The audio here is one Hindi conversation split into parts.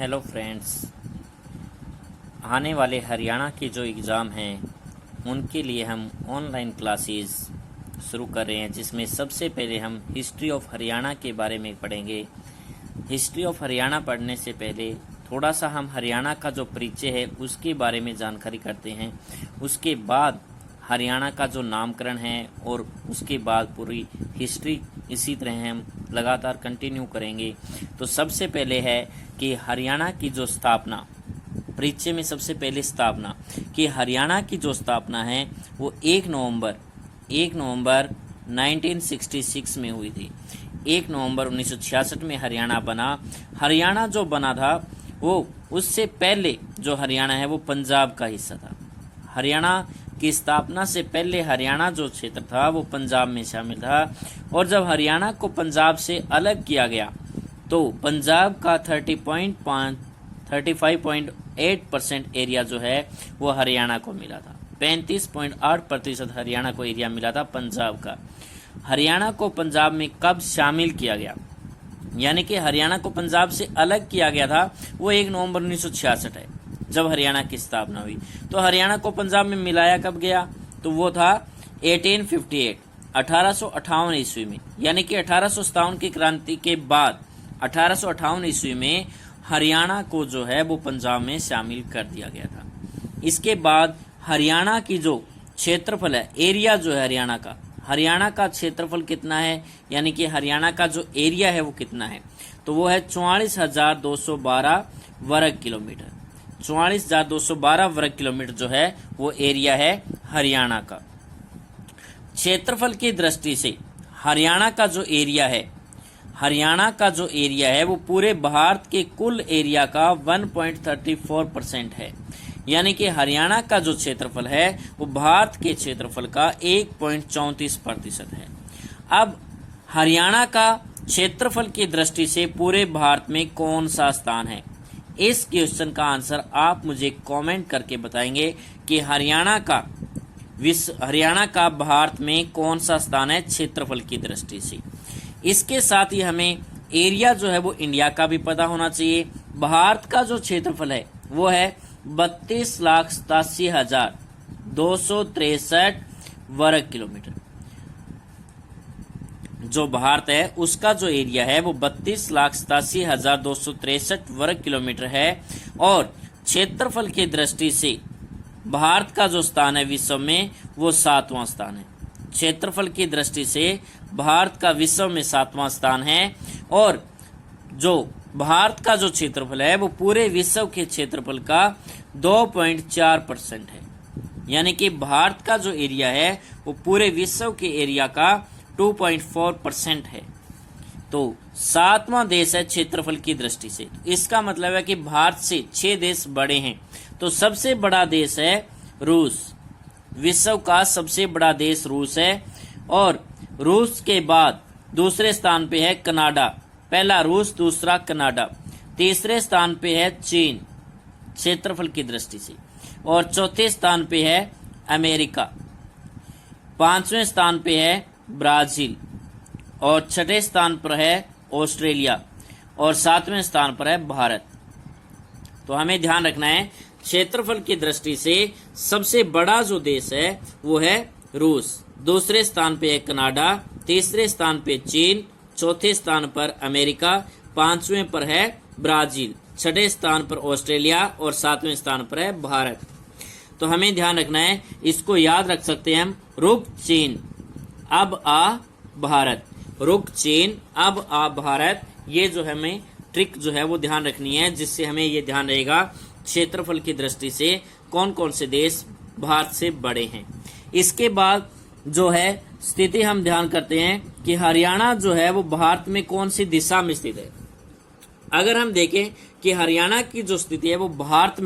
हेलो फ्रेंड्स, आने वाले हरियाणा के जो एग्ज़ाम हैं उनके लिए हम ऑनलाइन क्लासेस शुरू कर रहे हैं, जिसमें सबसे पहले हम हिस्ट्री ऑफ हरियाणा के बारे में पढ़ेंगे। हिस्ट्री ऑफ हरियाणा पढ़ने से पहले थोड़ा सा हम हरियाणा का जो परिचय है उसके बारे में जानकारी करते हैं। उसके बाद हरियाणा का जो नामकरण है और उसके बाद पूरी हिस्ट्री इसी तरह हम लगातार कंटिन्यू करेंगे। तो सबसे पहले है कि हरियाणा की जो स्थापना, परिचय में सबसे पहले स्थापना कि हरियाणा की जो स्थापना है वो 1 नवंबर 1966 में हुई थी। 1 नवंबर 1966 में हरियाणा बना। हरियाणा जो बना था वो उससे पहले जो हरियाणा है वो पंजाब का हिस्सा था। हरियाणा की स्थापना से पहले हरियाणा जो क्षेत्र था वो पंजाब में शामिल था, और जब हरियाणा को पंजाब से अलग किया गया तो पंजाब का 35.8% एरिया जो है वो हरियाणा को मिला था। 35.8% हरियाणा को एरिया मिला था पंजाब का। हरियाणा को पंजाब में कब शामिल किया गया, यानी कि हरियाणा को पंजाब से अलग किया गया था, वो 1 नवंबर 1966 है जब हरियाणा की स्थापना हुई। तो हरियाणा को पंजाब में मिलाया कब गया, तो वो था 1858 ईस्वी में, यानी कि 1857 की क्रांति के बाद 1858 ईस्वी में हरियाणा को जो है वो पंजाब में शामिल कर दिया गया था। इसके बाद हरियाणा की जो क्षेत्रफल है, एरिया जो है हरियाणा का क्षेत्रफल कितना है, यानी कि हरियाणा का जो एरिया है वो कितना है, तो वो है 44,212 वर्ग किलोमीटर। 44,212 वर्ग किलोमीटर जो है वो एरिया है हरियाणा का। क्षेत्रफल की दृष्टि से हरियाणा का जो एरिया है वो पूरे भारत के कुल एरिया का 1.34% है, यानी कि हरियाणा का जो क्षेत्रफल है वो भारत के क्षेत्रफल का 1.34% है। अब हरियाणा का क्षेत्रफल की दृष्टि से पूरे भारत में कौन सा स्थान है, इस क्वेश्चन का आंसर आप मुझे कमेंट करके बताएंगे कि हरियाणा का भारत में कौन सा स्थान है क्षेत्रफल की दृष्टि से। इसके साथ ही हमें एरिया जो है वो इंडिया का भी पता होना चाहिए। भारत का जो क्षेत्रफल है वो है 32,87,263 वर्ग किलोमीटर। जो भारत है उसका जो एरिया है वो 32,87,263 वर्ग किलोमीटर है, और क्षेत्रफल की दृष्टि से भारत का जो स्थान है विश्व में वो 7वां स्थान है। क्षेत्रफल की दृष्टि से भारत का विश्व में 7वां स्थान है, और जो भारत का जो क्षेत्रफल है वो पूरे विश्व के क्षेत्रफल का 2.4% है, यानी कि भारत का जो एरिया है वो पूरे विश्व के एरिया का 2.4% है। तो 7वां देश है क्षेत्रफल की दृष्टि से। इसका मतलब है कि भारत से 6 देश बड़े हैं। तो सबसे बड़ा देश है रूस, विश्व का सबसे बड़ा देश रूस है, और रूस के बाद दूसरे स्थान पे है कनाडा। पहला रूस, दूसरा कनाडा। तीसरे स्थान पे है चीन क्षेत्रफल की दृष्टि से, और चौथे स्थान पे है अमेरिका। 5वें स्थान पे है ब्राजील, और 6ठे स्थान पर है ऑस्ट्रेलिया, और 7वें स्थान पर है भारत। तो हमें ध्यान रखना है क्षेत्रफल की दृष्टि से सबसे बड़ा जो देश है वो है रूस, दूसरे स्थान पे है कनाडा, तीसरे स्थान पे चीन, चौथे स्थान पर अमेरिका, 5वें पर है ब्राजील, 6ठे स्थान पर ऑस्ट्रेलिया, और 7वें स्थान पर है भारत। तो हमें ध्यान रखना है, इसको याद रख सकते हैं हम, रुक चीन अब आ भारत, रुक चीन अब आ भारत। ये जो हमें ट्रिक जो है वो ध्यान रखनी है, जिससे हमें ये ध्यान रहेगा क्षेत्रफल की दृष्टि से कौन कौन से देश भारत से बड़े हैं। इसके बाद जो है स्थिति हम ध्यान करते हैं कि हरियाणा जो है वो भारत में कौन सी दिशा में स्थित है। अगर हम देखें कि हरियाणा की जो स्थिति है वो भारत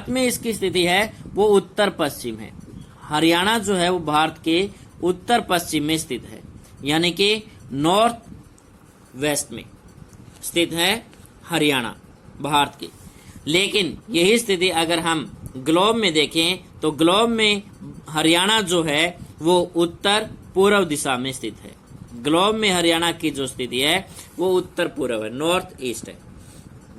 में इसकी स्थिति है वो उत्तर पश्चिम है। हरियाणा जो है वो भारत के उत्तर पश्चिम में स्थित है, यानी कि नॉर्थ वेस्ट में स्थित है हरियाणा भारत के। लेकिन यही स्थिति अगर हम ग्लोब में देखें तो ग्लोब में हरियाणा जो है वो उत्तर पूर्व दिशा में स्थित है। ग्लोब में हरियाणा की जो स्थिति है वो उत्तर पूर्व है, नॉर्थ ईस्ट है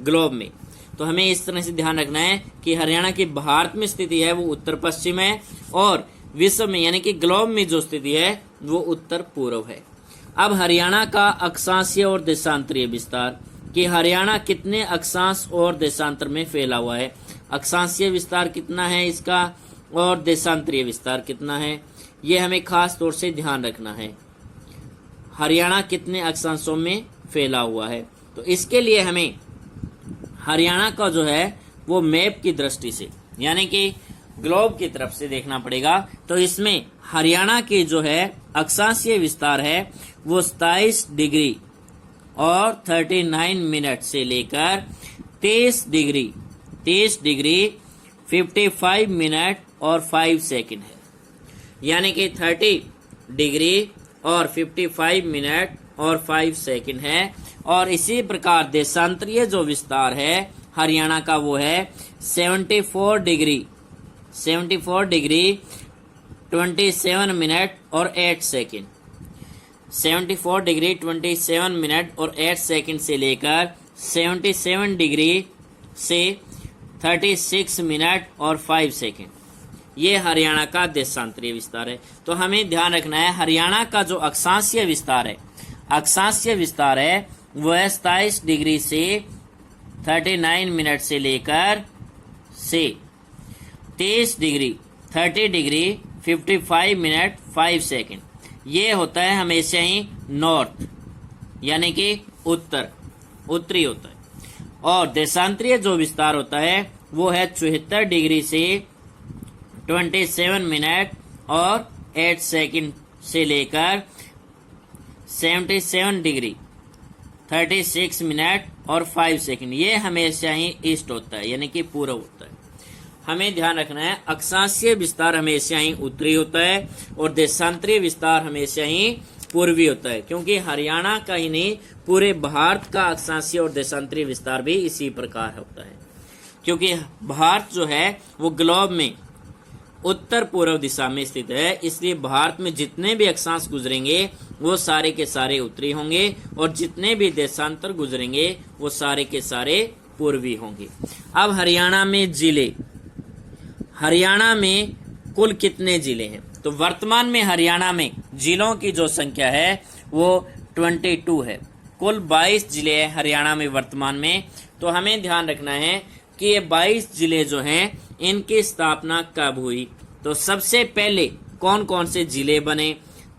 ग्लोब में। तो हमें इस तरह से ध्यान रखना है कि हरियाणा की भारत में स्थिति है वो उत्तर पश्चिम है और विश्व में यानी कि ग्लोब में जो स्थिति है वो उत्तर पूर्व है। अब हरियाणा का अक्षांशीय और देशांतरीय विस्तार कि हरियाणा कितने अक्षांश और देशांतर में फैला हुआ है। अक्षांशीय विस्तार कितना है इसका और देशांतरीय विस्तार कितना है, ये हमें खास तौर से ध्यान रखना है। हरियाणा कितने अक्षांशों में फैला हुआ है, तो इसके लिए हमें हरियाणा का जो है वो मैप की दृष्टि से यानी कि ग्लोब की तरफ से देखना पड़ेगा। तो इसमें हरियाणा के जो है अक्षांशीय विस्तार है वो 27 डिग्री और 39 मिनट से लेकर 23 डिग्री 55 मिनट और 5 सेकंड है, यानी कि 30 डिग्री और 55 मिनट और 5 सेकंड है। और इसी प्रकार देशांतरीय जो विस्तार है हरियाणा का वो है 74 डिग्री 27 मिनट और 8 सेकंड 74 डिग्री 27 मिनट और 8 सेकंड से लेकर 77 डिग्री से 36 मिनट और 5 सेकंड, ये हरियाणा का देशांतरीय विस्तार है। तो हमें ध्यान रखना है हरियाणा का जो अक्षांशीय विस्तार है वो है 27 डिग्री से 39 मिनट से लेकर से 30 डिग्री 55 मिनट 5 सेकंड, ये होता है हमेशा ही नॉर्थ यानी कि उत्तरी होता है। और देशांतरीय जो विस्तार होता है वो है 74 डिग्री से 27 मिनट और 8 सेकंड से लेकर 77 डिग्री 36 मिनट और 5 सेकंड, ये हमेशा ही ईस्ट होता है यानी कि पूर्व होता है। हमें ध्यान रखना है अक्षांशीय विस्तार हमेशा ही उत्तरी होता है और देशांतरीय विस्तार हमेशा ही पूर्वी होता है, क्योंकि हरियाणा का ही नहीं पूरे भारत का अक्षांशीय और देशांतरीय विस्तार भी इसी प्रकार होता है। क्योंकि भारत जो है वो ग्लोब में उत्तर पूर्व दिशा में स्थित है, इसलिए भारत में जितने भी अक्षांश गुजरेंगे वो सारे के सारे उत्तरी होंगे और जितने भी देशांतर गुजरेंगे वो सारे के सारे पूर्वी होंगे। अब हरियाणा में कुल कितने जिले हैं, तो वर्तमान में हरियाणा में जिलों की जो संख्या है वो 22 है। कुल 22 जिले हैं हरियाणा में वर्तमान में। तो हमें ध्यान रखना है कि ये 22 जिले जो हैं इनकी स्थापना कब हुई, तो सबसे पहले कौन कौन से जिले बने,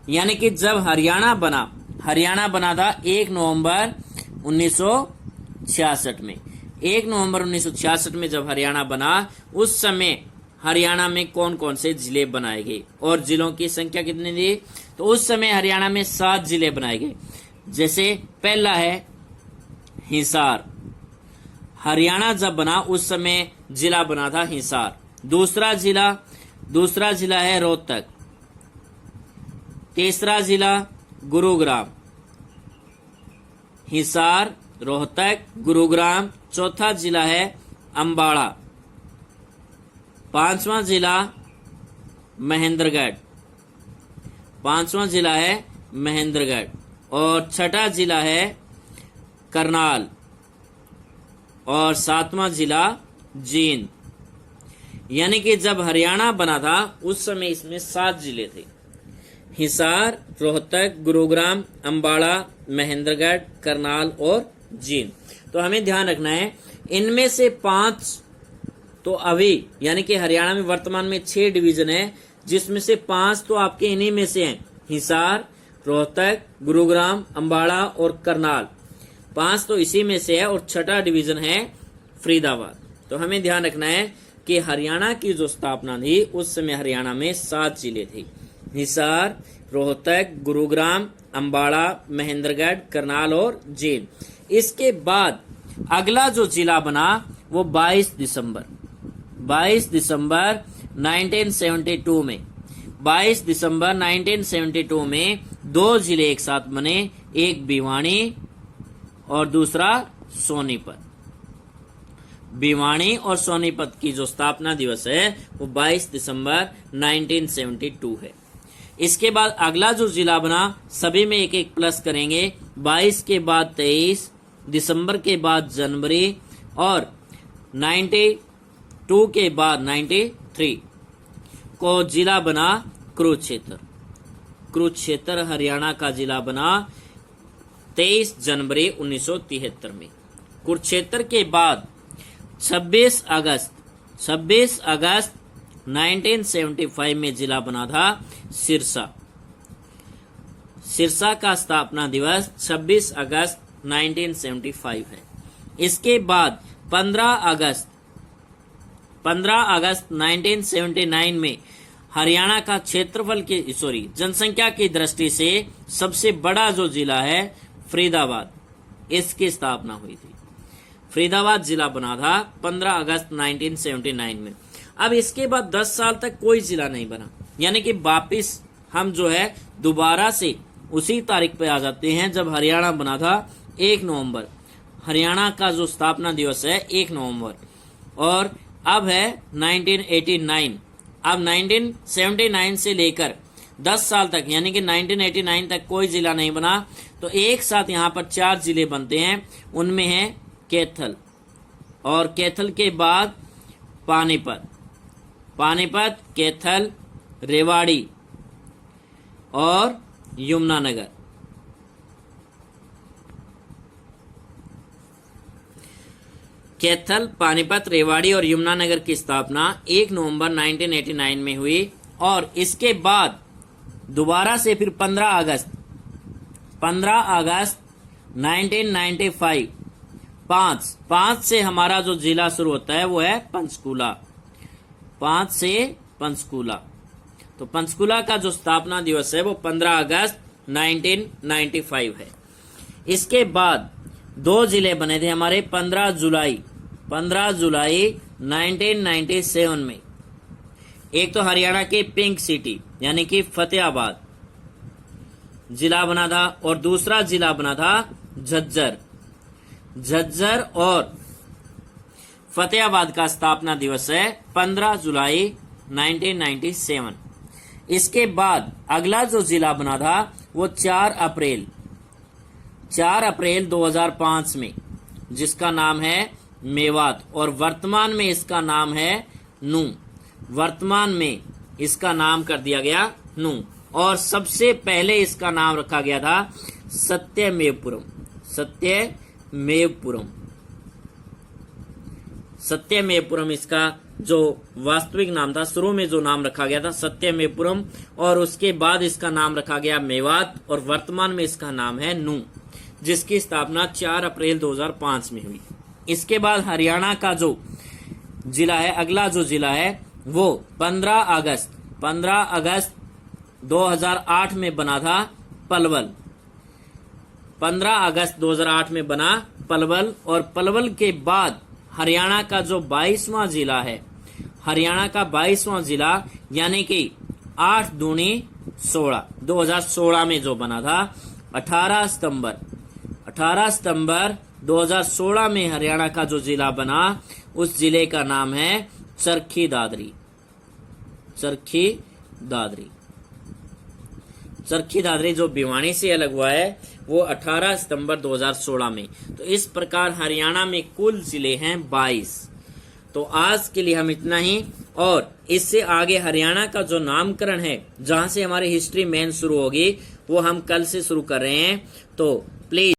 यानी कि जब हरियाणा बना था 1 नवंबर 1966 में। 1 नवंबर 1966 में जब हरियाणा बना उस समय हरियाणा में कौन कौन से जिले बनाए गए और जिलों की संख्या कितनी थी, तो उस समय हरियाणा में 7 जिले बनाए गए। जैसे पहला है हिसार, हरियाणा जब बना उस समय जिला बना था हिसार। दूसरा जिला है रोहतक। तीसरा जिला गुरुग्राम, हिसार, रोहतक, गुरुग्राम। चौथा जिला है अंबाला। पांचवा जिला महेंद्रगढ़ और छठा जिला है करनाल और 7वां जिला जींद। यानी कि जब हरियाणा बना था उस समय इसमें 7 जिले थे, हिसार, रोहतक, गुरुग्राम, अंबाला, महेंद्रगढ़, करनाल और जींद। तो हमें ध्यान रखना है इनमें से 5 तो अभी यानी कि हरियाणा में वर्तमान में 6 डिवीजन है, जिसमें से 5 तो आपके इन्हीं में से हैं, हिसार, रोहतक, गुरुग्राम, अंबाला और करनाल। 5 तो इसी में से है और छठा डिवीजन है फरीदाबाद। तो हमें ध्यान रखना है कि हरियाणा की जो स्थापना थी उस समय हरियाणा में 7 जिले थे, हिसार, रोहतक, गुरुग्राम, अंबाला, महेंद्रगढ़, करनाल और जींद। इसके बाद अगला जो जिला बना वो 22 दिसंबर 1972 में 22 दिसंबर 1972 में 2 जिले एक साथ बने, एक भिवानी और दूसरा सोनीपत। भिवानी और सोनीपत की जो स्थापना दिवस है वो 22 दिसंबर 1972 है। इसके बाद अगला जो जिला बना सभी में एक एक प्लस करेंगे, 22 के बाद 23, दिसंबर के बाद जनवरी और 92 के बाद 93 को जिला बना कुरुक्षेत्र। कुरुक्षेत्र हरियाणा का जिला बना 23 जनवरी 1973 में। कुरुक्षेत्र के बाद 26 अगस्त 1975 में जिला बना था सिरसा। सिरसा का स्थापना दिवस 26 अगस्त 1975 है। इसके बाद 15 अगस्त 1979 में हरियाणा का क्षेत्रफल की जनसंख्या की दृष्टि से सबसे बड़ा जो जिला है फरीदाबाद, इसकी स्थापना हुई थी। फरीदाबाद जिला बना था 15 अगस्त 1979 में। अब इसके बाद 10 साल तक कोई जिला नहीं बना, यानी कि वापिस हम जो है दोबारा से उसी तारीख पे आ जाते हैं जब हरियाणा बना था 1 नवंबर। हरियाणा का जो स्थापना दिवस है 1 नवंबर, और अब है 1989। अब 1979 से लेकर 10 साल तक यानी कि 1989 तक कोई जिला नहीं बना। तो एक साथ यहाँ पर 4 जिले बनते हैं, उनमें है कैथल, और कैथल के बाद पानीपत, कैथल, रेवाड़ी और यमुनानगर। कैथल, पानीपत, रेवाड़ी और यमुनानगर की स्थापना 1 नवंबर 1989 में हुई, और इसके बाद दोबारा से फिर 15 अगस्त 1995 5 से हमारा जो जिला शुरू होता है वो है पंचकूला। 5 से पंचकूला, तो पंचकूला का जो स्थापना दिवस है वो 15 अगस्त 1995 है। इसके बाद 2 जिले बने थे हमारे 15 जुलाई 1997 में। एक तो हरियाणा के पिंक सिटी यानी कि फतेहाबाद जिला बना था, और दूसरा जिला बना था झज्जर और फतेहाबाद का स्थापना दिवस है 15 जुलाई 1997। इसके बाद अगला जो जिला बना था वो 4 अप्रैल 2005 में, जिसका नाम है मेवात, और वर्तमान में इसका नाम है नू। वर्तमान में इसका नाम कर दिया गया नू, और सबसे पहले इसका नाम रखा गया था सत्यमेवपुरम इसका जो वास्तविक नाम था। शुरू में जो नाम रखा गया था सत्यमेवपुरम, और उसके बाद इसका नाम रखा गया मेवात, और वर्तमान में इसका नाम है नू, जिसकी स्थापना 4 अप्रैल 2005 में हुई। इसके बाद हरियाणा का जो जिला है, अगला जो जिला है वो 15 अगस्त 2008 में बना था पलवल। 15 अगस्त 2008 में बना पलवल, और पलवल के बाद हरियाणा का जो 22वां जिला है, हरियाणा का 22वां जिला यानी कि 8 दूनी 16 2016 में जो बना था 18 सितंबर 2016 में हरियाणा का जो जिला बना, उस जिले का नाम है चरखी दादरी। चरखी दादरी जो भिवानी से अलग हुआ है वो 18 सितंबर 2016 में। तो इस प्रकार हरियाणा में कुल जिले हैं 22। तो आज के लिए हम इतना ही, और इससे आगे हरियाणा का जो नामकरण है, जहां से हमारी हिस्ट्री मेन शुरू होगी, वो हम कल से शुरू कर रहे हैं। तो प्लीज